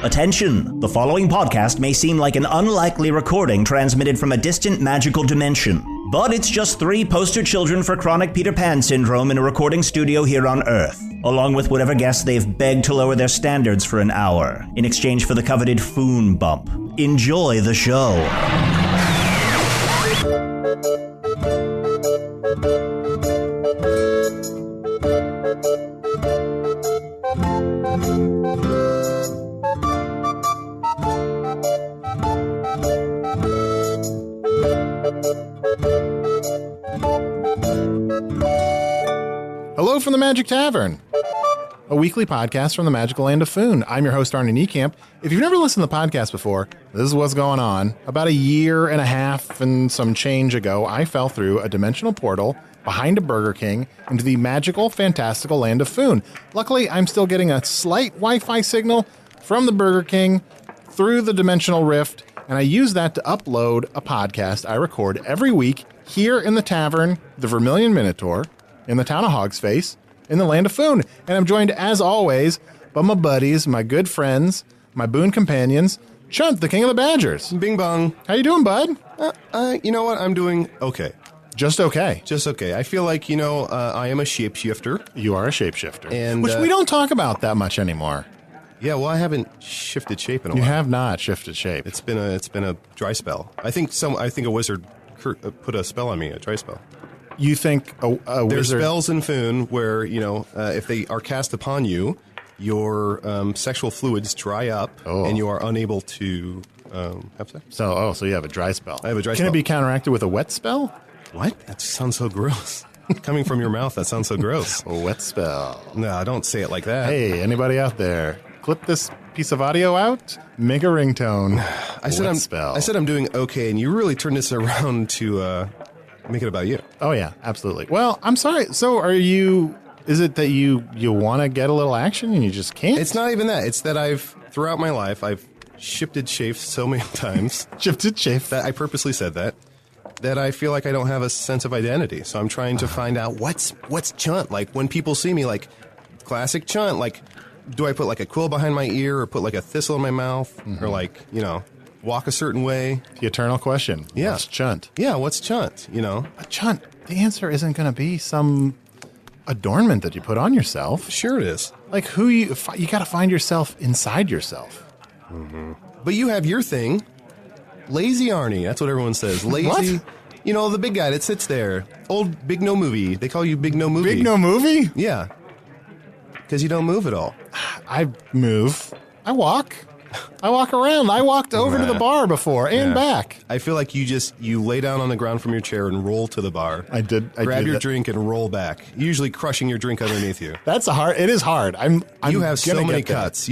Attention! The following podcast may seem like an unlikely recording transmitted from a distant magical dimension. But it's just 3 poster children for chronic Peter Pan syndrome in a recording studio here on Earth, along with whatever guests they've begged to lower their standards for an hour, in exchange for the coveted Foon bump. Enjoy the show. Hello from the Magic Tavern, a weekly podcast from the magical land of Foon. I'm your host, Arnie Niekamp. If you've never listened to the podcast before, this is what's going on. About a year and a half and some change ago, I fell through a dimensional portal behind a Burger King into the magical, fantastical land of Foon. Luckily, I'm still getting a slight Wi-Fi signal from the Burger King through the dimensional rift, and I use that to upload a podcast I record every week here in the tavern, the Vermilion Minotaur, in the town of Hogsface, in the land of Foon. And I'm joined, as always, by my buddies, my good friends, my boon companions, Chunt, the king of the Badgers. Bing bong. How you doing, bud? You know what? I'm doing okay. Just okay. Just okay. I feel like, I am a shapeshifter. You are a shapeshifter. And, which we don't talk about that much anymore. Yeah, well, I haven't shifted shape in a while. You have not shifted shape. It's been a dry spell. I think a wizard put a spell on me, a dry spell. You think a There's wizard... spells in Foon where, if they are cast upon you, your sexual fluids dry up, and you are unable to have sex. So you have a dry spell. I have a dry spell. spell. Can it be counteracted with a wet spell? What? That just sounds so gross. Coming from your mouth, that sounds so gross. A wet spell. No, don't say it like that. Hey, anybody out there? Clip this piece of audio out, make a ringtone. I said I'm doing okay, and you really turned this around to make it about you. Oh, yeah, absolutely. Well, I'm sorry. So is it that you want to get a little action and you just can't? It's not even that. It's that throughout my life, I've shifted shapes so many times. Shifted shape. That I purposely said that I feel like I don't have a sense of identity. So I'm trying to find out what's Chunt. Like, when people see me, like, classic Chunt, like, do I put, like, a quill behind my ear or put, like, a thistle in my mouth? Mm-hmm. Or, like, walk a certain way? The eternal question. Yeah. What's Chunt? Yeah, what's Chunt, But Chunt, the answer isn't going to be some adornment that you put on yourself. Sure it is. Like, you got to find yourself inside yourself. Mm-hmm. But you have your thing. Lazy Arnie. That's what everyone says. Lazy. What? The big guy that sits there. Old Big No Movie. They call you Big No Movie. Big No Movie? Yeah. Because you don't move at all. I move. I walk around. I walked over to the bar before and back. I feel like you lay down on the ground from your chair and roll to the bar. I did. Grab your drink and roll back. Usually crushing your drink underneath you. It is hard. You have so many cuts.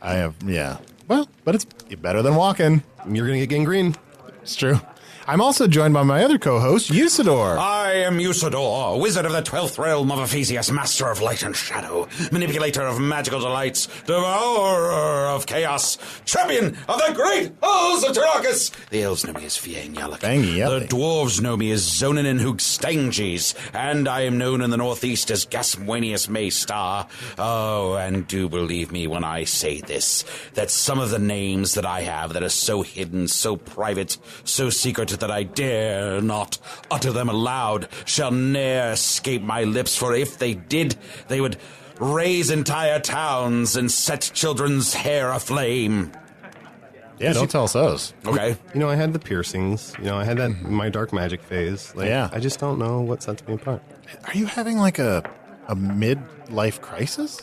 I have, yeah. Well, but it's better than walking. You're going to get gangrene. It's true. I'm also joined by my other co-host, Usidore. I am Usidore, wizard of the 12th realm of Ephesius, master of light and shadow, manipulator of magical delights, devourer of chaos, champion of the great halls of Tarakas. The elves know me as Fiang Yalak. The dwarves know me as Zonin and Hoogstanges, and I am known in the northeast as Gasmwanius Maystar. Oh, and do believe me when I say this, that some of the names that I have that are so hidden, so private, so secret that I dare not utter them aloud shall ne'er escape my lips, for if they did, they would raise entire towns and set children's hair aflame. Yeah, don't tell us those. Okay. I had the piercings. I had that my dark magic phase. Yeah. I just don't know what sets me apart. Are you having like a midlife crisis?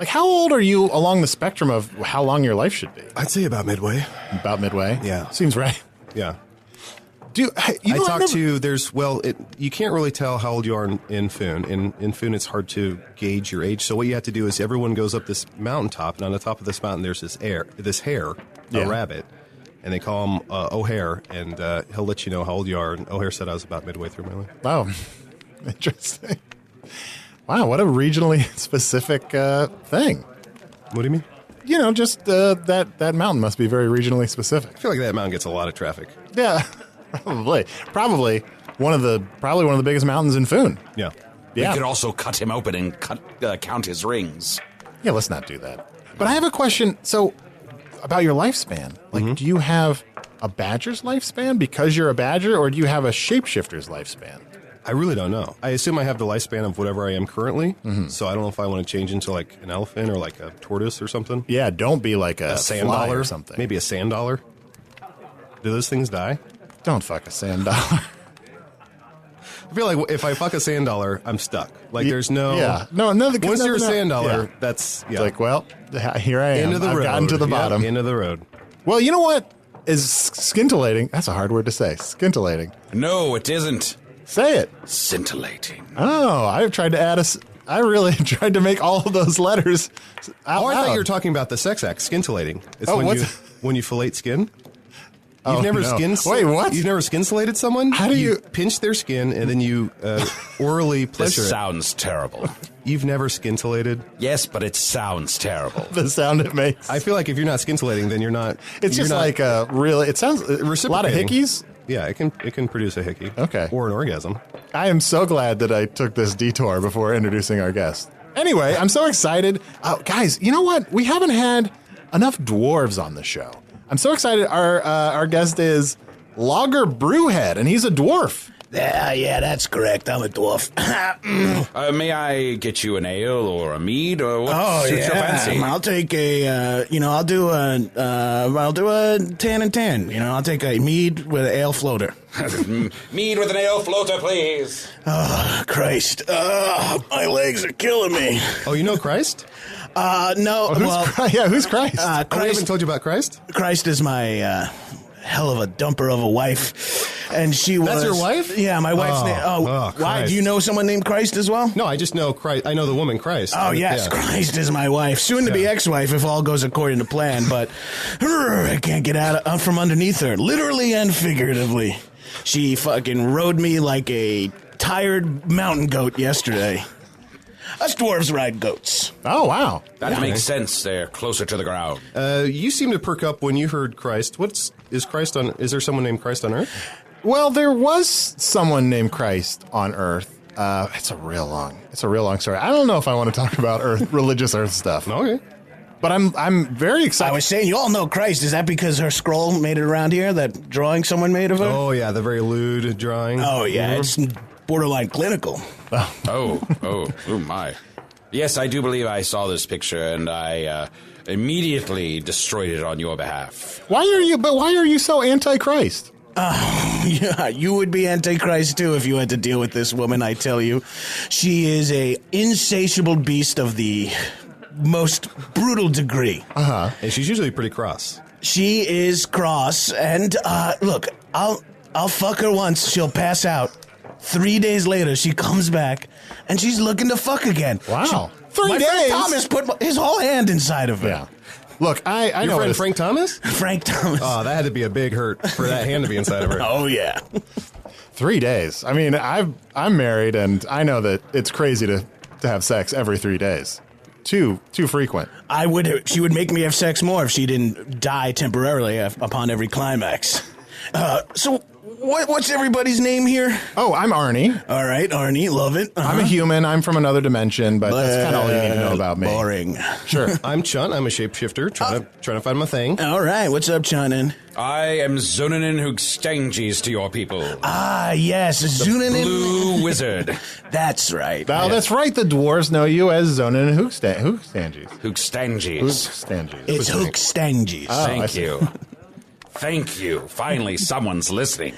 Like, how old are you along the spectrum of how long your life should be? I'd say about midway. About midway? Yeah. Seems right. Yeah. You can't really tell how old you are in Foon. In Foon, it's hard to gauge your age. So what you have to do is everyone goes up this mountaintop, and on the top of this mountain, there's this hare, a rabbit, and they call him O'Hare, and he'll let you know how old you are. And O'Hare said I was about midway through my life. Oh, interesting. Wow, what a regionally specific thing. What do you mean? Just that mountain must be very regionally specific. I feel like that mountain gets a lot of traffic. Yeah. Probably one of the biggest mountains in Foon. Yeah. We could also cut him open and count his rings. Yeah, let's not do that. But I have a question. So, about your lifespan. Like, do you have a badger's lifespan because you're a badger, or do you have a shapeshifter's lifespan? I really don't know. I assume I have the lifespan of whatever I am currently, so I don't know if I want to change into like an elephant or like a tortoise or something. Yeah, don't be like a sand fly dollar or something. Maybe a sand dollar. Do those things die? Don't fuck a sand dollar. I feel like if I fuck a sand dollar, I'm stuck. Like there's no... Yeah. No, once you're a sand dollar, yeah. that's... Yeah. It's like, well, here I am. End of the I've road. gotten to the bottom. End of the road. Well, you know what is scintillating? That's a hard word to say. Scintillating. No, it isn't. Say it. Scintillating. Oh, I've tried to add I really tried to make all of those letters out Oh, I loud. thought you were talking about the sex act, scintillating. It's when you fillet skin. You've Oh, never no. skins. Wait, what? You've never skincellated someone? How do you pinch their skin and then you orally pleasure This it? sounds terrible. You've never scintillated? Yes, but it sounds terrible. the sound it makes? I feel like if you're not scintillating, then you're not. It's you're just not like a really. It sounds a lot of reciprocating. hickeys. Yeah, it can produce a hickey. Okay. Or an orgasm. I am so glad that I took this detour before introducing our guest. Anyway, I'm so excited. Guys, you know what? We haven't had enough dwarves on the show. I'm so excited. Our guest is Lager Brewerhead, and he's a dwarf. Yeah, that's correct. I'm a dwarf. May I get you an ale or a mead or what suits your fancy? I'll take a, I'll do a 10 and 10. I'll take a mead with an ale floater. Mead with an ale floater, please. Oh, Christ. My legs are killing me. Oh, you know Christ? No, Who's Christ? Oh, we Christ, haven't told you about Christ? Christ is my, hell of a dumper of a wife, and she was... That's your wife? Yeah, my wife's name... why? Christ. Do you know someone named Christ as well? No, I just know Christ. I know the woman Christ. Oh, yes, Yeah. Christ is my wife. Soon-to-be ex-wife if all goes according to plan, but I can't get out from underneath her, literally and figuratively. She fucking rode me like a tired mountain goat yesterday. Us dwarves ride goats. Oh, wow. That makes sense. They're closer to the ground. You seem to perk up when you heard Christ. Is there someone named Christ on Earth? Well, there was someone named Christ on Earth. It's a real long story. I don't know if I want to talk about religious Earth stuff. Okay. But I'm very I excited. was saying, you all know Christ. Is that because her scroll made it around here? That drawing someone made of her? Oh, yeah, the very lewd drawing. Oh, yeah, it's borderline clinical. Oh my. Yes, I do believe I saw this picture, and I immediately destroyed it on your behalf. Why are you so anti-Christ? Yeah, you would be Antichrist too if you had to deal with this woman, I tell you. She is a insatiable beast of the most brutal degree. And she's usually pretty cross. She is cross, and look, I'll fuck her once, she'll pass out. 3 days later, she comes back, and she's looking to fuck again. Wow. My friend Thomas put his whole hand inside of her. Yeah. Look, I Your know friend Frank Thomas? Frank Thomas. Oh, that had to be a big hurt for that hand to be inside of her. Oh, yeah. 3 days. I mean, I'm married, and I know that it's crazy to have sex every 3 days. Too frequent. She would make me have sex more if she didn't die temporarily upon every climax. So what's everybody's name here? Oh, I'm Arnie. All right, Arnie, love it. I'm a human. I'm from another dimension, but that's kind of all you need to know about me. Boring. Sure. I'm Chunt. I'm a shapeshifter trying to find my thing. All right, what's up, Chunt? I am Zonanin Hoogstanges to your people. Ah, yes, Zunanin. Blue Wizard. That's right. Oh, that's right. The dwarves know you as Zonin and Hoogstanges. Hoogstanges. Hoogstanges. It's Hoogstanges. Thank you. Thank you. Finally, someone's listening.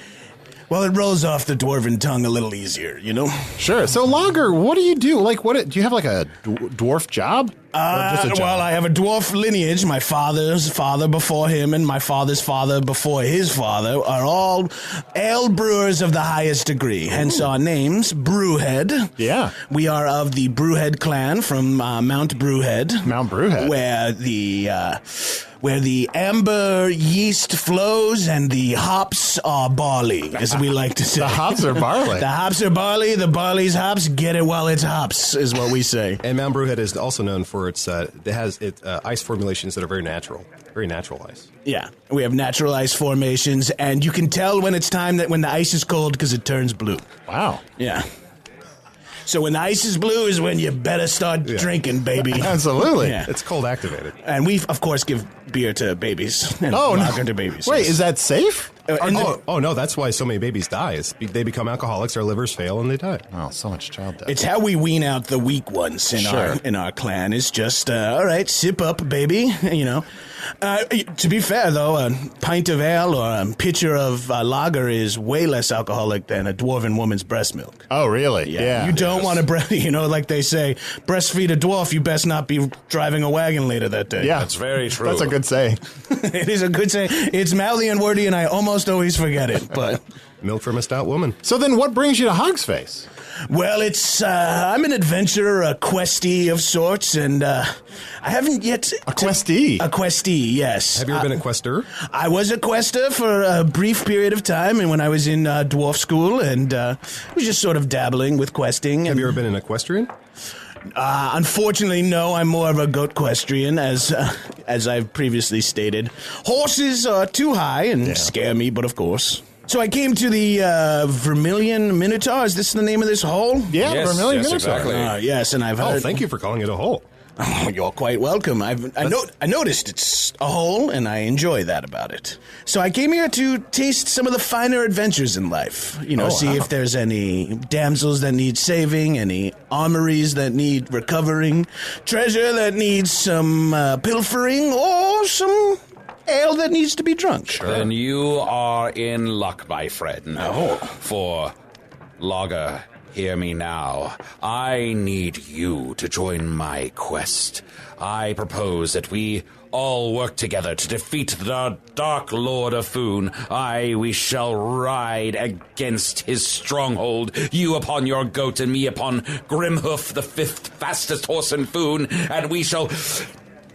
Well, it rolls off the dwarven tongue a little easier, you know? Sure. So, Lager, what do you do? Like, do you have like a dwarf job? Or just a job? Well, I have a dwarf lineage. My father's father before him and my father's father before his father are all ale brewers of the highest degree. Hence our names, Brewerhead. Yeah. We are of the Brewerhead clan from Mount Brewerhead. Mount Brewerhead. Where the amber yeast flows and the hops are barley, as we like to say. The hops are barley. The hops are barley, the barley's hops. Get it while it's hops, is what we say. And Mount Brewerhead is also known for its ice formulations that are very natural ice. Yeah, we have natural ice formations, and you can tell when it's time when the ice is cold because it turns blue. Wow. Yeah. So when the ice is blue is when you better start drinking, baby. Absolutely. Yeah. It's cold activated. And we, of course, give beer to babies. And lager to babies. Wait, is that safe? No, that's why so many babies die. They become alcoholics, their livers fail, and they die. Oh, so much child death. It's how we wean out the weak ones in our clan. It's just, all right, sip up, baby, you know. To be fair, though, a pint of ale or a pitcher of lager is way less alcoholic than a dwarven woman's breast milk. Oh, really? Yeah. You don't want to, like they say, breastfeed a dwarf, you best not be driving a wagon later that day. Yeah. That's very true. That's a good saying. It is a good saying. It's mouthy and wordy, and I almost always forget it, but... Milk from a stout woman. So then what brings you to Hog's Face? Well, I'm an adventurer, a questie of sorts, and I haven't yet... A questie? A questie, yes. Have you ever been a quester? I was a quester for a brief period of time, and when I was in dwarf school, and was just sort of dabbling with questing. Have you ever been an equestrian? Unfortunately, no. I'm more of a goat equestrian, as I've previously stated. Horses are too high and scare me, but of course... So I came to the Vermilion Minotaur. Is this the name of this hole? Yeah, Yes, Vermilion yes, Minotaur. exactly. Yes, and I've heard... Oh, thank you for calling it a hole. Oh, you're quite welcome. I noticed it's a hole, and I enjoy that about it. So I came here to taste some of the finer adventures in life. See if there's any damsels that need saving, any armories that need recovering, treasure that needs some pilfering, or some... ale that needs to be drunk. Sure. Then you are in luck, my friend. Oh. For Lager, hear me now. I need you to join my quest. I propose that we all work together to defeat the Dark Lord of Foon. We shall ride against his stronghold, you upon your goat and me upon Grimhoof, the 5th fastest horse in Foon, and we shall...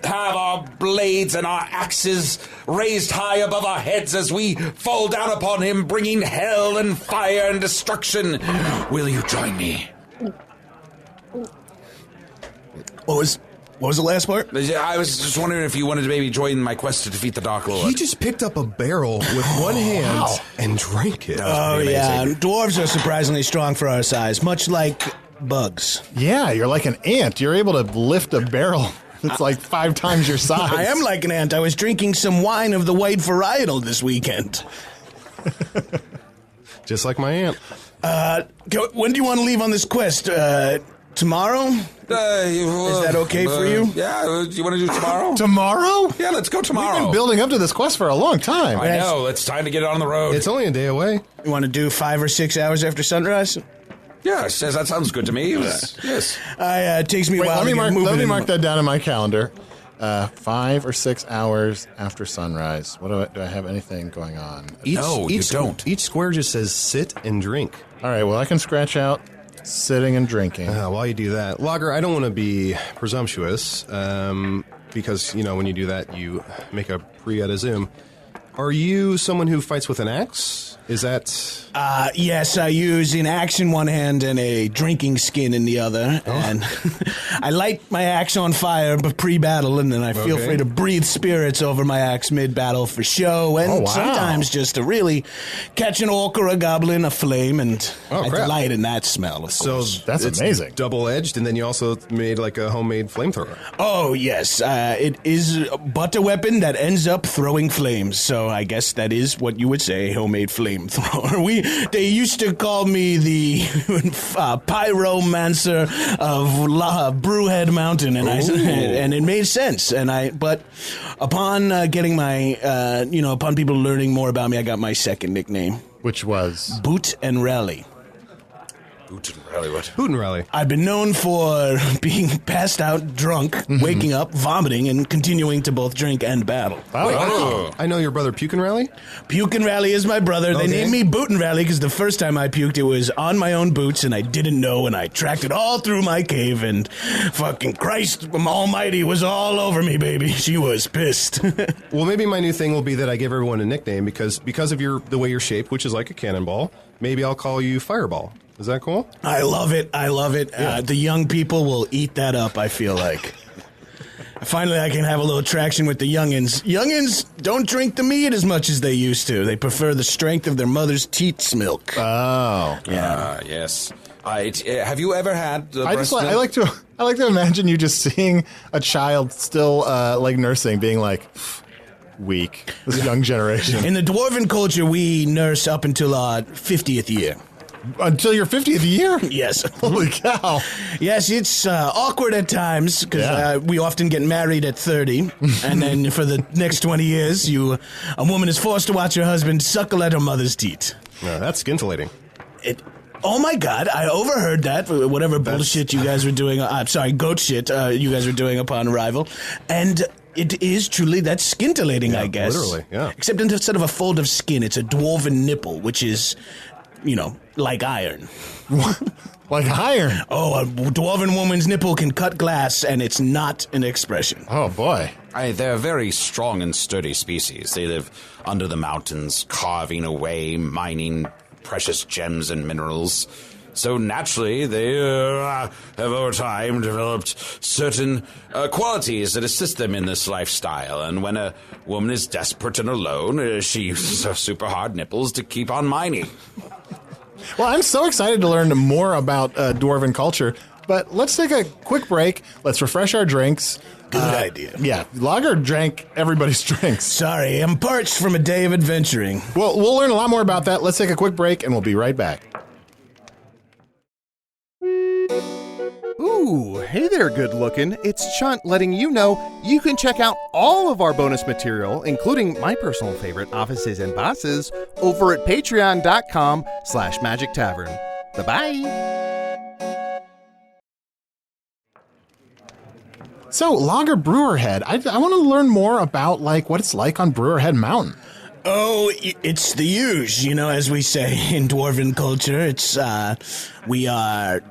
have our blades and our axes raised high above our heads as we fall down upon him, bringing hell and fire and destruction. Will you join me? What was the last part? I was just wondering if you wanted to maybe join my quest to defeat the Dark Lord. He just picked up a barrel with one hand and drank it. Oh, yeah. Dwarves are surprisingly strong for our size, much like bugs. Yeah, you're like an ant. You're able to lift a barrel. It's like 5 times your size. I am like an ant. I was drinking some wine of the white varietal this weekend. Just like my aunt. When do you want to leave on this quest? Tomorrow? Is that okay for you? Yeah, do you want to do tomorrow? Tomorrow? Yeah, let's go tomorrow. We've been building up to this quest for a long time. I know, it's time to get on the road. It's only a day away. You want to do 5 or 6 hours after sunrise? Yes, that sounds good to me. Yes. It takes me a while let me mark that. that down in my calendar. 5 or 6 hours after sunrise. What do I have anything going on? No, you don't. Each square just says sit and drink. All right, well, I can scratch out sitting and drinking. While you do that, Lager, I don't want to be presumptuous, because, when you do that, you make a pre at a Zoom. Are you someone who fights with an axe? Is that... Yes, I use an axe in one hand and a drinking skin in the other. Oh. And I light my axe on fire pre-battle, and then I feel free to breathe spirits over my axe mid-battle for show, and sometimes just to really catch an orc or a goblin aflame, and I delight in that smell, of course. That's amazing. Double-edged, and then you also made like a homemade flamethrower. Oh, yes. It is but a weapon that ends up throwing flames, so I guess that is what you would say, homemade flamethrower. They used to call me the pyromancer of Brewerhead Mountain, and it made sense. But upon getting my, upon people learning more about me, I got my second nickname, which was Boot and Rally. Boot and Rally, what? Boot and Rally. I've been known for being passed out, drunk, waking up, vomiting, and continuing to both drink and battle. Oh. I know your brother Puke and Rally. Puke and Rally is my brother. They named me Boot and Rally because the first time I puked, it was on my own boots, and I didn't know, and I tracked it all through my cave, and fucking Christ almighty was all over me, baby. She was pissed. Well, maybe my new thing will be that I give everyone a nickname because of the way you're shaped, which is like a cannonball. Maybe I'll call you Fireball. Is that cool? I love it. Yeah. The young people will eat that up, I feel like. Finally, I can have a little traction with the youngins. Youngins don't drink the meat as much as they used to. They prefer the strength of their mother's teat's milk. Oh. Yeah. Yes. Have you ever had I like to imagine you just seeing a child still like nursing, being like weak. This young generation. In the dwarven culture, we nurse up until our 50th year. Until your 50th year? Yes. Holy cow. Yes, it's awkward at times because we often get married at 30, and then for the next 20 years, a woman is forced to watch her husband suckle at her mother's teat. No, that's scintillating. Oh my God, I overheard that, whatever bullshit you guys were doing, goat shit you guys were doing upon arrival, and it is truly that scintillating, I guess. Literally, yeah. Except instead of a fold of skin, it's a dwarven nipple, which is, like iron. Like iron? Oh, a dwarven woman's nipple can cut glass, and it's not an expression. Oh, boy. They're a very strong and sturdy species. They live under the mountains, carving away, mining precious gems and minerals. So naturally, they have over time developed certain qualities that assist them in this lifestyle. And when a woman is desperate and alone, she uses her super hard nipples to keep on mining. Well, I'm so excited to learn more about dwarven culture, but let's take a quick break. Let's refresh our drinks. Good idea. Yeah, Lager drank everybody's drinks. Sorry, I'm parched from a day of adventuring. Well, we'll learn a lot more about that. Let's take a quick break, and we'll be right back. Ooh, hey there, good looking. It's Chunt letting you know you can check out all of our bonus material, including my personal favorite, Offices and Bosses, over at patreon.com/Magic Tavern. Bye-bye. So, Lager Brewerhead, I want to learn more about what it's like on Brewerhead Mountain. Oh, it's the huge, as we say in dwarven culture. It's we are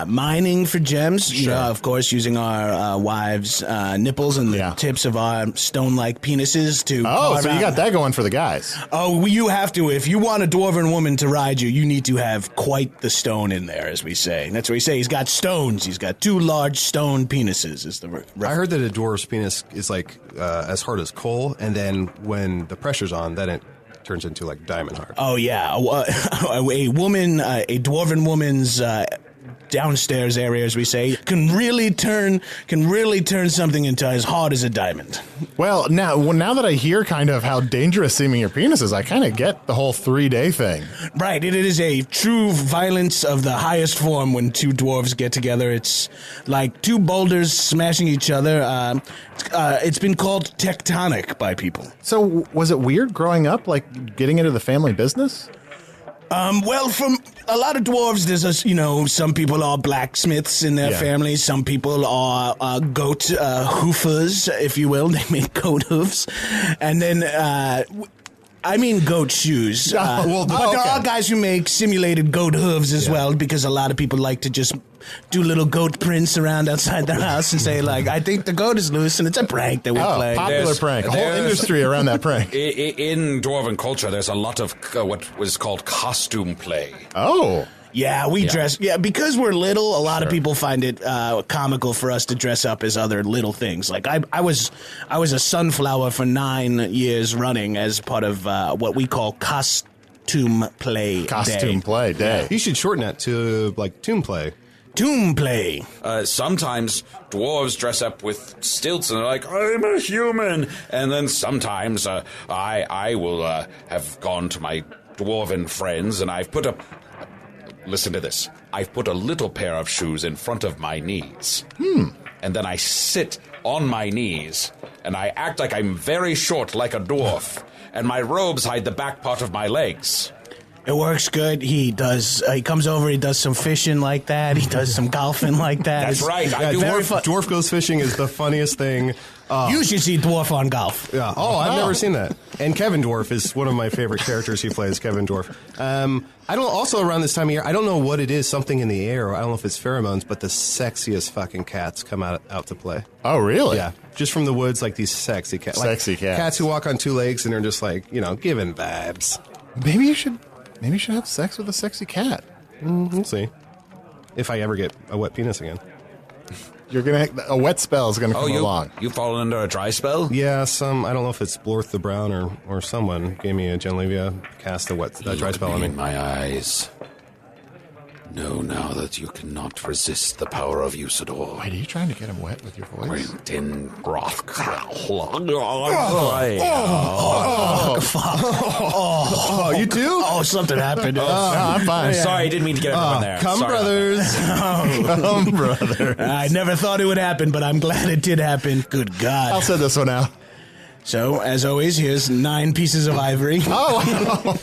mining for gems, of course, using our wives' nipples and the tips of our stone-like penises to. Oh, so you got that going for the guys. Oh, you have to. If you want a dwarven woman to ride you, you need to have quite the stone in there, as we say. That's what we say. He's got stones. He's got 2 large stone penises. Is the I heard that a dwarf's penis is as hard as coal, and then when the pressure's on, then it turns into diamond hard. Oh yeah, a woman, a dwarven woman's downstairs area, as we say, can really turn something into as hard as a diamond. Well, now that I hear kind of how dangerous seeming your penis is, I kind of get the whole 3-day thing. Right, it is a true violence of the highest form when 2 dwarves get together. It's like 2 boulders smashing each other. It's been called tectonic by people. So was it weird growing up, getting into the family business? Well, from a lot of dwarves, there's some people are blacksmiths in their families. Some people are goat hoofers, if you will. They make goat hoofs. And then, goat shoes. But there are guys who make simulated goat hooves as well, because a lot of people like to just do little goat prints around outside their house and say, I think the goat is loose, and it's a prank that we play. Popular prank. A whole industry around that prank. In dwarven culture, there's a lot of what was called costume play. Oh. Yeah, we dress. Yeah, because we're little, a lot of people find it comical for us to dress up as other little things. I was a sunflower for 9 years running as part of what we call costume play day. You should shorten that to tomb play. Tomb play. Sometimes dwarves dress up with stilts and they're like, I'm a human. And then sometimes I will have gone to my dwarven friends and I've put listen to this. I've put a little pair of shoes in front of my knees. And then I sit on my knees and I act like I'm very short like a dwarf. And my robes hide the back part of my legs. It works good. He comes over, he does some fishing like that. He does some golfing like that. That's right. Dwarf goes fishing is the funniest thing. You should see Dwarf on golf. Yeah. Oh, I've never seen that. And Kevin Dwarf is one of my favorite characters he plays, Kevin Dwarf. Also around this time of year, I don't know what it is, something in the air. I don't know if it's pheromones, but the sexiest fucking cats come out to play. Oh, really? Yeah. Just from the woods, these sexy cats. Sexy cats. Cats who walk on 2 legs and are just giving vibes. Maybe you should have sex with a sexy cat. We'll see. If I ever get a wet penis again. A wet spell is gonna come along. You fallen under a dry spell? Yeah, I don't know if it's Blorth the Brown or someone gave me a Genlevia cast a dry spell on me. In my eyes. Know now that you cannot resist the power of Usidore. Wait, are you trying to get him wet with your voice? In broth. You do? Oh, something happened. No, I'm fine. Sorry, I didn't mean to get it in there. Come, Sorry brothers. Come, brother. I never thought it would happen, but I'm glad it did happen. Good God. I'll send this one out. So, as always, here's 9 pieces of ivory. Oh,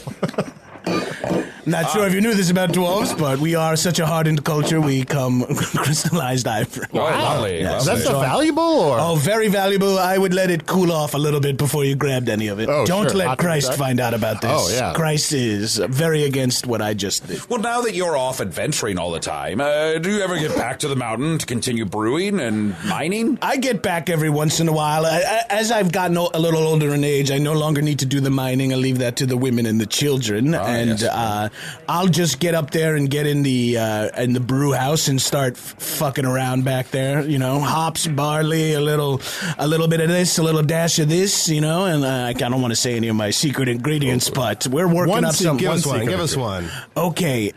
Not sure if you knew this about dwarves, but we are such a hardened culture, we come crystallized ivory. Lovely. is that so valuable? Or? Oh, very valuable. I would let it cool off a little bit before you grabbed any of it. Oh, Don't sure. let Hot Christ dog. find out about this. Oh, yeah. Christ is very against what I just did. Well, now that you're off adventuring all the time, do you ever get back to the mountain to continue brewing and mining? I get back every once in a while. As I've gotten a little older in age, I no longer need to do the mining. I leave that to the women and the children. Yes. I'll just get up there and get in the brew house and start fucking around back there. You know, hops, barley, a little bit of this, a little dash of this. You know, and I don't want to say any of my secret ingredients, but we're working up some. Give us one. Give us one. Okay,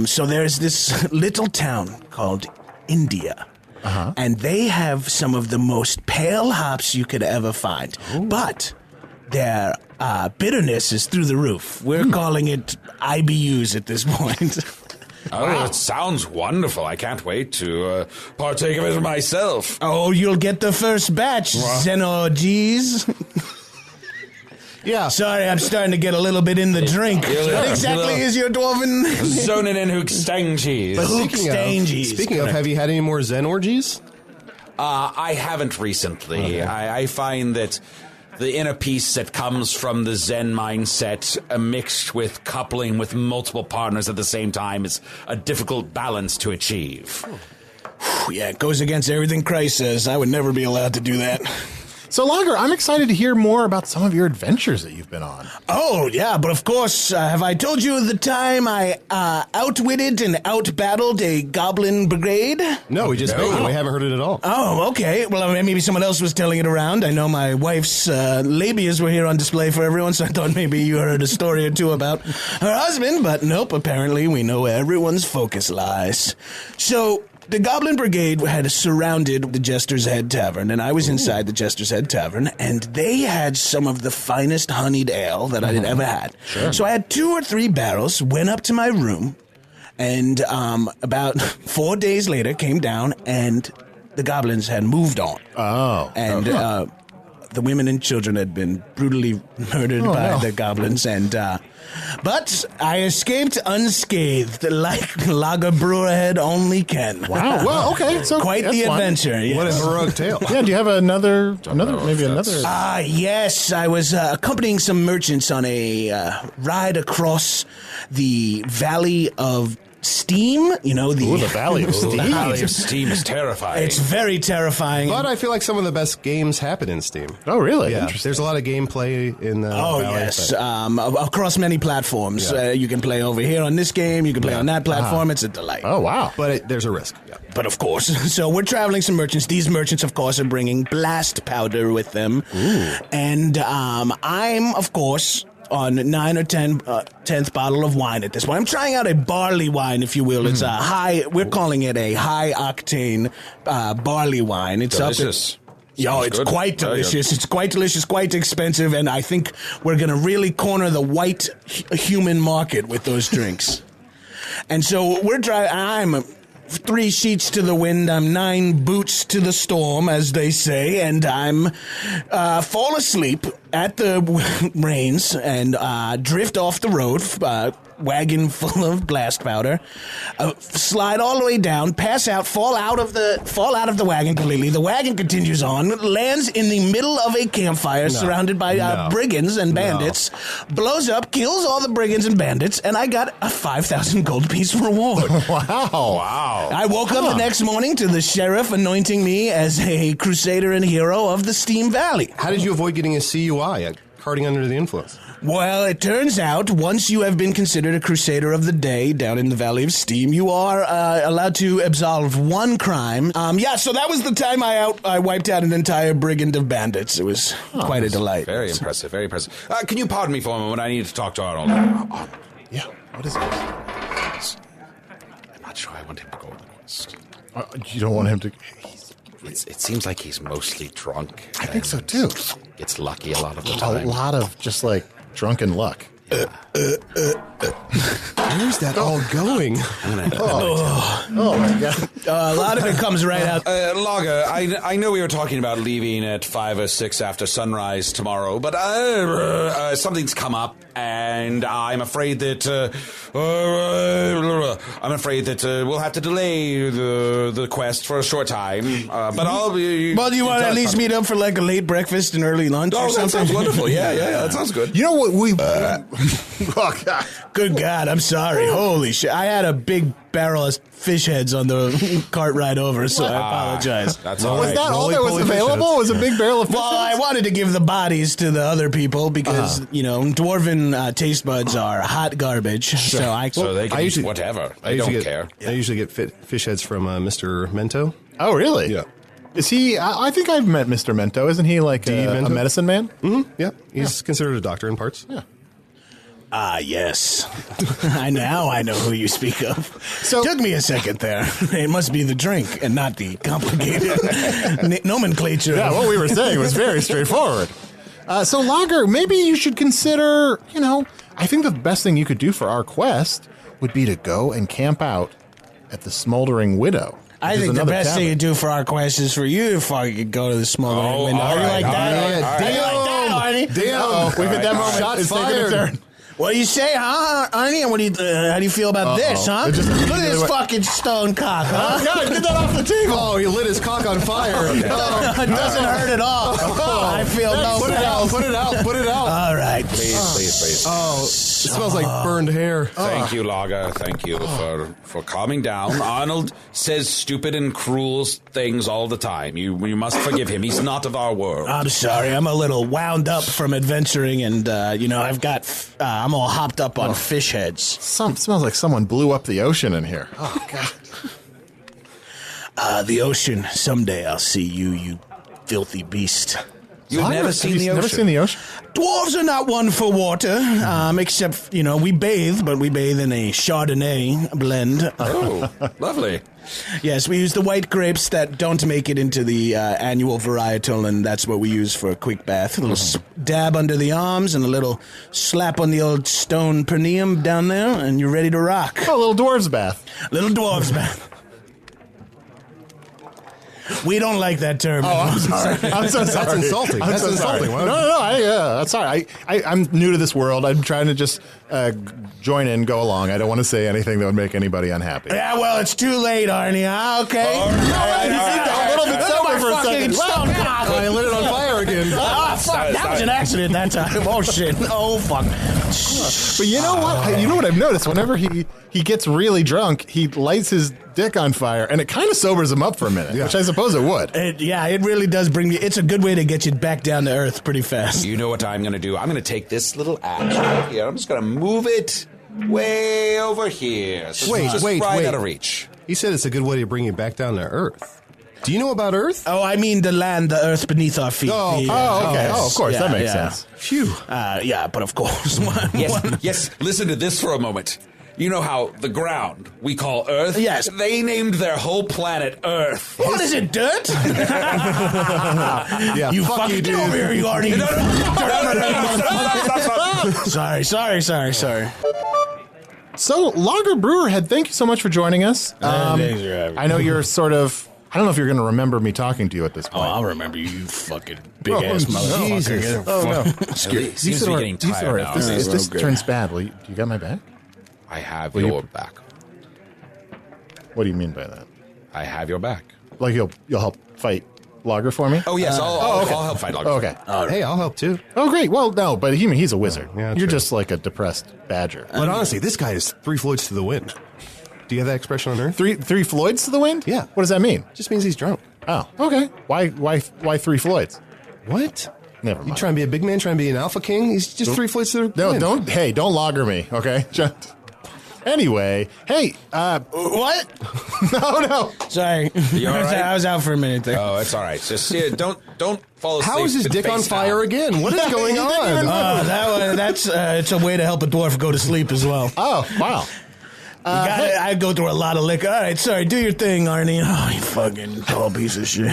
so there's this little town called India. And they have some of the most pale hops you could ever find. Ooh. But their bitterness is through the roof. We're calling it IBUs at this point. Oh, it sounds wonderful. I can't wait to partake of it myself. Oh, you'll get the first batch, Xenorgies. Yeah. Sorry, I'm starting to get a little bit in the drink. What exactly is your dwarven... Zonin in Hookstang cheese. But Hookstangies. speaking of, have you had any more Zen orgies? I haven't recently. Okay. I find that the inner peace that comes from the Zen mindset mixed with coupling with multiple partners at the same time is a difficult balance to achieve. Yeah, it goes against everything Christ says. I would never be allowed to do that. So, Lager, I'm excited to hear more about some of your adventures that you've been on. Oh, yeah, but of course, have I told you the time I outwitted and outbattled a goblin brigade? No, we just made it. We haven't heard it at all. Oh, okay. Well, maybe someone else was telling it around. I know my wife's labias were here on display for everyone, so I thought maybe you heard a story or two about her husband, but nope, apparently we know where everyone's focus lies. So... the Goblin Brigade had surrounded the Jester's Head Tavern, and I was inside the Jester's Head Tavern, and they had some of the finest honeyed ale that I had ever had. Sure. So I had 2 or 3 barrels, went up to my room, and about 4 days later came down, and the goblins had moved on. Oh. And the women and children had been brutally murdered by the goblins, and... but I escaped unscathed, like Lager Brewerhead only can. Wow. Well, okay. So quite the adventure. Yes. What a heroic tale. Yeah. Do you have another? Yes. I was accompanying some merchants on a ride across the Valley of Steam, you know, the Valley of Steam. The Valley of Steam is terrifying. It's very terrifying. But I feel like some of the best games happen in Steam. Oh, really? Yeah. There's a lot of gameplay in the Valley. Yes. Across many platforms. Yeah. You can play over here on this game. You can play on that platform. It's a delight. Oh, wow. But there's a risk. Yeah. But of course. So we're traveling some merchants. These merchants, of course, are bringing blast powder with them. Ooh. And I'm, of course... on 9 or 10th bottle of wine at this point. I'm trying out a barley wine, if you will. It's we're calling it a high-octane barley wine. It's delicious. It's good. Quite delicious. It's quite delicious, quite expensive, and I think we're going to really corner the white human market with those drinks. And so I'm 3 sheets to the wind, I'm 9 boots to the storm, as they say, and I'm fall asleep at the reins and drift off the road, wagon full of blast powder, slide all the way down, pass out, fall out of the wagon completely. The wagon continues on, lands in the middle of a campfire surrounded by brigands and bandits, blows up, kills all the brigands and bandits, and I got a 5,000 gold piece reward. Wow. I woke up the next morning to the sheriff anointing me as a crusader and hero of the Steam Valley. How did you avoid getting a CUI at carting under the influence? Well, it turns out once you have been considered a crusader of the day down in the Valley of Steam, you are allowed to absolve 1 crime. So that was the time I wiped out an entire brigand of bandits. It was quite a delight. Very impressive, very impressive. Can you pardon me for a moment? I need to talk to Arnold. Yeah, what is this? Am not sure I want him to go on the quest. You don't want him to... It seems like he's mostly drunk. I think so, too. Gets lucky a lot of the time. A lot of just, like, drunken luck. Where's that all going? Oh, my God. A lot of it comes right out. Lager, I know we were talking about leaving at 5 or 6 after sunrise tomorrow, but something's come up, and I'm afraid that we'll have to delay the quest for a short time. But I'll be. Well, do you want to at least meet up for like a late breakfast and early lunch or something? That sounds wonderful. Yeah, that sounds good. You know what we... oh, God. Good God, I'm sorry. Holy shit. I had a big barrel of fish heads on the cart ride over, so I apologize. That's all right. Was that all that was available? Was a big barrel of fish Well, I wanted to give the bodies to the other people because, dwarven taste buds are hot garbage. So they can eat whatever. I don't care. I usually get fish heads from Mr. Mento. Oh, really? Yeah. Is he... I think I've met Mr. Mento. Isn't he like a medicine man? Mm-hmm. Yeah. He's considered a doctor in parts. Yeah. Ah, yes. I know who you speak of. So took me a second there. It must be the drink and not the complicated nomenclature. Yeah, what we were saying was very straightforward. So, Lager, maybe you should consider, I think the best thing you could do for our quest would be to go and camp out at the Smoldering Widow. I think the best thing to do for our quest is for you to fucking go to the Smoldering Window. Are you like that? Are you like that, Arnie? Damn. We've hit that moment. Shots fired. What do you say, huh, Arnie? How do you feel about this, huh? Look at this fucking stone cock, huh? Oh, God, get that off the table. Oh, he lit his cock on fire. It doesn't hurt at all. I feel no pain. Put it out. All right. Please. Oh, it smells like burned hair. Thank you, Lager. Thank you for calming down. Arnold says stupid and cruel things all the time. You must forgive him. He's not of our world. I'm sorry. I'm a little wound up from adventuring, and I've got. I'm all hopped up on fish heads. Smells like someone blew up the ocean in here. Oh, God. The ocean. Someday I'll see you, you filthy beast. You've never seen the ocean? Never seen the ocean? Dwarves are not one for water, except, we bathe, but we bathe in a Chardonnay blend. Oh, lovely. Yes, we use the white grapes that don't make it into the annual varietal, and that's what we use for a quick bath. A little dab under the arms and a little slap on the old stone perineum down there, and you're ready to rock. Oh, a little dwarf's bath. Little dwarf's bath. We don't like that term. Oh, I'm sorry. I'm so sorry. That's insulting. That's insulting. No. That's sorry. I'm new to this world. I'm trying to just join in, go along. I don't want to say anything that would make anybody unhappy. Yeah, well, it's too late, Arnie. Okay. All right. A little bit sober for a second. I lit it on fire again. Oh, fuck. That was an accident that time. Oh, shit. Oh, fuck. But you know what? You know what I've noticed? Whenever he gets really drunk, he lights his dick on fire, and it kind of sobers him up for a minute, which I suppose it would. It really does bring me... It's a good way to get you back down to earth pretty fast. You know what I'm going to do? I'm going to take this little axe right here. I'm just going to move it way over here. So it's right out of reach. He said it's a good way to bring you back down to earth. Do you know about Earth? Oh, I mean the land, the earth beneath our feet. Oh, okay. Oh, of course. That makes sense. Phew. Yeah, but of course. Yes, listen to this for a moment. You know how the ground we call Earth? Yes. They named their whole planet Earth. What is it, dirt? Yeah, you fuck fucking you, get dude. over here, you already... Sorry. So, Lager Brewerhead, thank you so much for joining us. I know you're sort of... I don't know if you're going to remember me talking to you at this point. Oh, I'll remember you fucking big-ass motherfucker. Jesus. Oh, no. He seems to be getting tired now. If this turns bad, do you got my back? I have your back. What do you mean by that? I have your back. Like you'll help fight Lager for me? Oh, yes, I'll help fight Lager. Okay. Hey, I'll help too. Oh, great. Well, no, but he's a wizard. Yeah, you're true. just like a depressed badger. But honestly, this guy is 3 Floyds to the wind. Do you have that expression on Earth? Three Floyds to the wind? Yeah. What does that mean? Just means he's drunk. Oh, okay. Why 3 Floyds? What? Never mind. You trying to be a big man, trying to be an alpha king? He's just 3 Floyds to the wind. Don't Lager me, okay? Anyway, hey, What? no. Sorry. You all right? I was out for a minute there. Oh, it's all right. Just don't fall asleep. How is his dick on fire again? What is going on? That's it's a way to help a dwarf go to sleep as well. Oh, wow. I go through a lot of liquor. All right, sorry, do your thing, Arnie. Oh, you fucking tall piece of shit.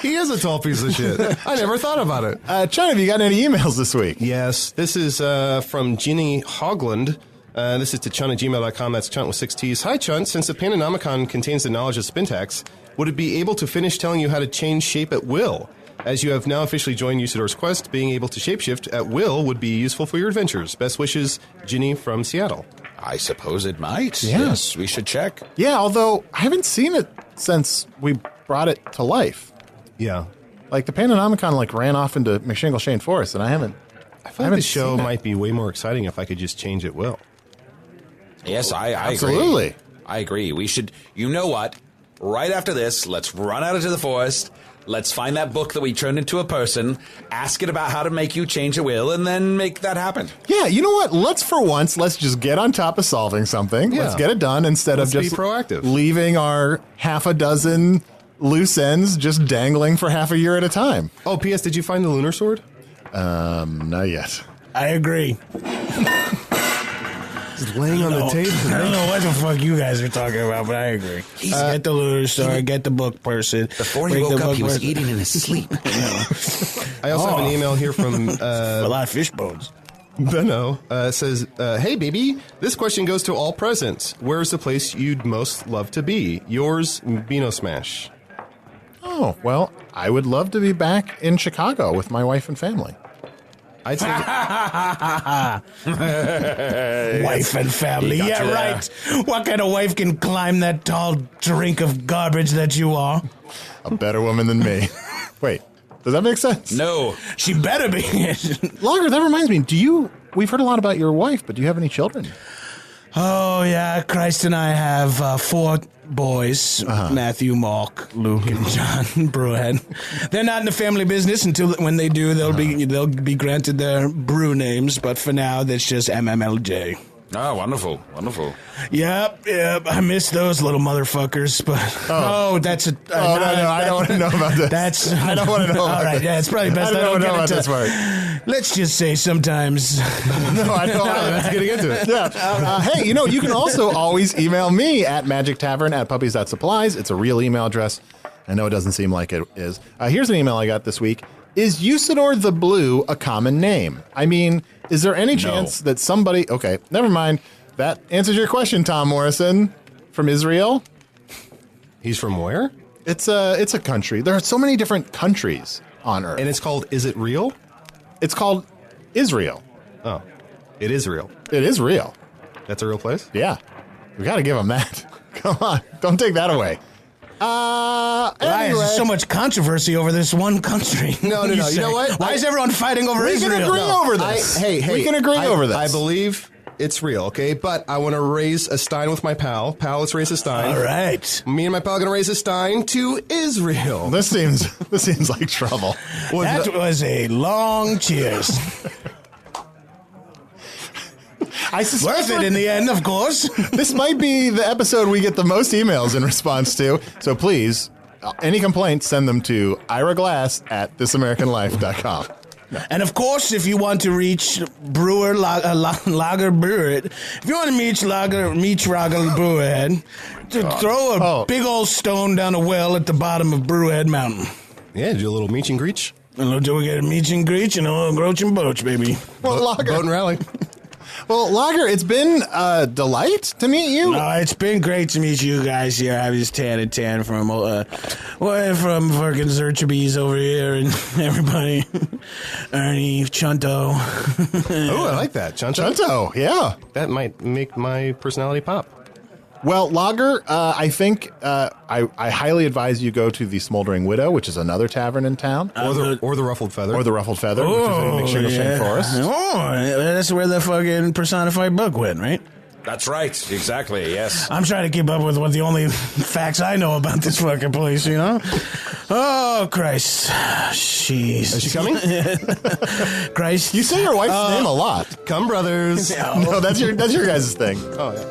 He is a tall piece of shit. I never thought about it. Chunt, have you got any emails this week? Yes, this is from Ginny Hogland. This is to chunt@gmail.com. That's Chunt with 6 T's. Hi, Chunt. Since the Panonomicon contains the knowledge of Spintax, would it be able to finish telling you how to change shape at will? As you have now officially joined Usidore's quest, being able to shapeshift at will would be useful for your adventures. Best wishes, Ginny from Seattle. I suppose it might. Yeah. Yes, we should check. Yeah, although I haven't seen it since we brought it to life. Yeah. Like, the Panonomicon, ran off into McShingle-Shane Forest, and I feel like the show might be way more exciting if I could just change at will. Yes, I Absolutely. agree. I agree. We should, you know what? Right after this, let's run out into the forest. Let's find that book that we turned into a person, ask it about how to make you change a will, and then make that happen. Yeah, you know what? Let's just get on top of solving something. Yeah. Let's get it done instead of just be proactive. Leaving our half a dozen loose ends just dangling for half a year at a time. Oh, P.S., did you find the lunar sword? Not yet. I agree. It's laying on the table. I don't know what the fuck you guys are talking about, but I agree. Get the lunar sword, get the book person. Before he woke up, he was eating in his sleep. I also have an email here from... a lot of fish bones. Benno says, hey, baby, this question goes to all present. Where's the place you'd most love to be? Yours, Beano Smash. Oh, well, I would love to be back in Chicago with my wife and family. I'd say... Wife and family. Yeah, right. What kind of wife can climb that tall drink of garbage that you are? A better woman than me. Wait, does that make sense? No. She better be. Lager, that reminds me, we've heard a lot about your wife, but do you have any children? Oh, yeah, Christ and I have 4 boys, Matthew, Mark, Luke, and John Brewerhead. They're not in the family business until when they do, they'll be granted their brew names, but for now, that's just MMLJ. Oh, wonderful, wonderful. Yep, I miss those little motherfuckers, but... that's a... no, I don't want to know about this. I don't want to know about all right, this. yeah, it's probably best I don't get into this part. Let's just say sometimes... No, I don't. Let's get into it. Yeah. Hey, you can also always email me at magictavern@puppies.supplies. It's a real email address. I know it doesn't seem like it is. Here's an email I got this week. Is Usidore the Blue a common name? I mean, is there any chance that somebody... Okay, never mind. That answers your question, Tom Morrison from Israel. He's from where? It's a country. There are so many different countries on Earth. And it's called Is It Real? It's called Israel. Oh, it is real. It is real. That's a real place? Yeah. We got to give them that. Come on. Don't take that away. Why is there Anyway. so much controversy over this one country? No. You know what? Why is everyone fighting over We Israel? can agree over this. We can agree over this. I believe it's real, okay? But I want to raise a stein with my pal. Pal, let's raise a stein. All right. Me and my pal are going to raise a stein to Israel. This seems like trouble. That was a long cheers. I suspect Worth it in the end, of course. this might be the episode we get the most emails in response to. So please, any complaints, send them to iraglass@thisamericanlife.com. And of course, if you want to reach Lager Brewerhead, if you want to reach Lager Brewerhead, throw a big old stone down a well at the bottom of Brewerhead Mountain. Yeah, do a little meech and greech. And do we get a meech and greech and a little groach and boach, baby. Well, Lager. Boat and rally. Well, Lager, it's been a delight to meet you. No, it's been great to meet you guys here. I was tan from fucking Zerchabees over here and everybody. Ernie, Chunto. Oh, I like that. Chunto, yeah. That might make my personality pop. Well, Lager, I think I highly advise you go to the Smoldering Widow, which is another tavern in town. Or the Ruffled Feather. Or the Ruffled Feather, which is in McShingle-Shane Forest. Oh, that's where the fucking personified bug went, right? That's right. Exactly, yes. I'm trying to keep up with what the only facts I know about this fucking place, you know? Oh, Christ. Jeez. Is she coming? Christ. You say your wife's name a lot. Come, brothers. No, that's your guys' thing. Oh, yeah.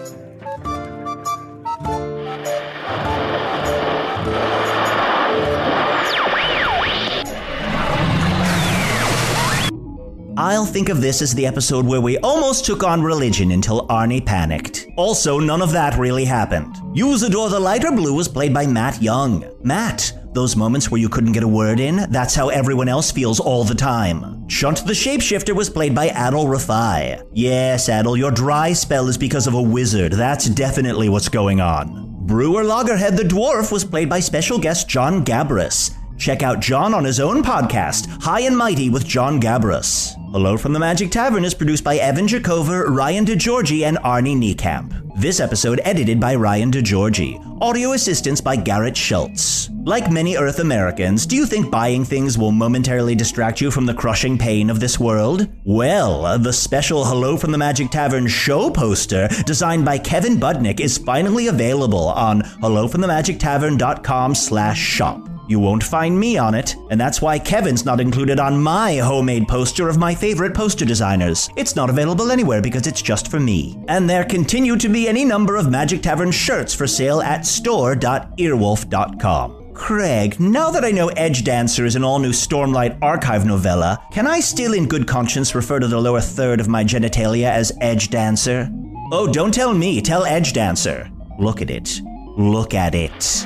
I'll think of this as the episode where we almost took on religion until Arnie panicked. Also, none of that really happened. Usidore the Lighter Blue was played by Matt Young. Matt, those moments where you couldn't get a word in, that's how everyone else feels all the time. Chunt the Shapeshifter was played by Adal Rifai. Yes, Adal, your dry spell is because of a wizard. That's definitely what's going on. Brewer Loggerhead the Dwarf was played by special guest Jon Gabrus. Check out Jon on his own podcast, High and Mighty with Jon Gabrus. Hello from the Magic Tavern is produced by Evan Jacover, Ryan DiGiorgi, and Arnie Niekamp. This episode edited by Ryan DiGiorgi. Audio assistance by Garrett Schultz. Like many Earth Americans, do you think buying things will momentarily distract you from the crushing pain of this world? Well, the special Hello from the Magic Tavern show poster, designed by Kevin Budnick, is finally available on hellofromthemagictavern.com/shop. You won't find me on it, and that's why Kevin's not included on my homemade poster of my favorite poster designers. It's not available anywhere because it's just for me. And there continue to be any number of Magic Tavern shirts for sale at store.earwolf.com. Craig, now that I know Edge Dancer is an all-new Stormlight archive novella, can I still in good conscience refer to the lower third of my genitalia as Edge Dancer? Oh, don't tell me, tell Edge Dancer. Look at it. Look at it.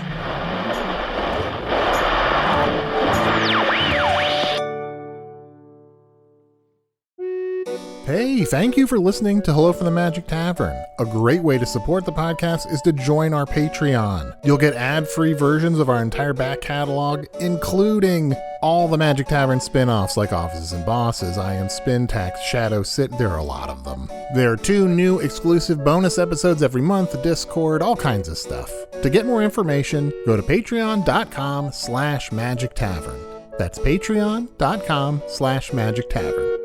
Hey, thank you for listening to Hello from the Magic Tavern. A great way to support the podcast is to join our Patreon. You'll get ad-free versions of our entire back catalog, including all the Magic Tavern spin-offs like Offices and Bosses, Ion Spin, Tax, Shadow Sit. There are a lot of them. There are 2 new exclusive bonus episodes every month, Discord, all kinds of stuff. To get more information, go to patreon.com/Magic Tavern. That's patreon.com/Magic Tavern.